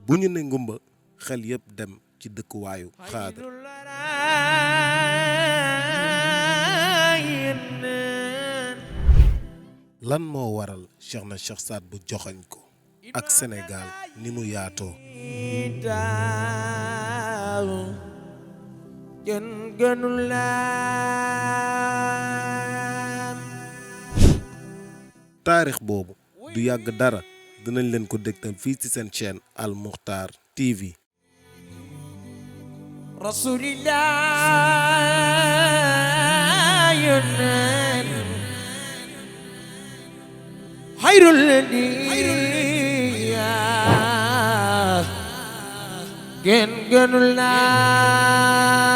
bu ñu ne ngumba xel yëpp dem ci dëkkuwaayu xaadar lan moo waral Cheikh na Cheikh Saad bu joxañ ko ak Sénégal ni mu yaatoo taarix boobu du yàgg dara dinañ leen ko dégtal fii ci seen chaîne Al Moukhtar TV rasulillah yonen xayrul diya gën gënul naa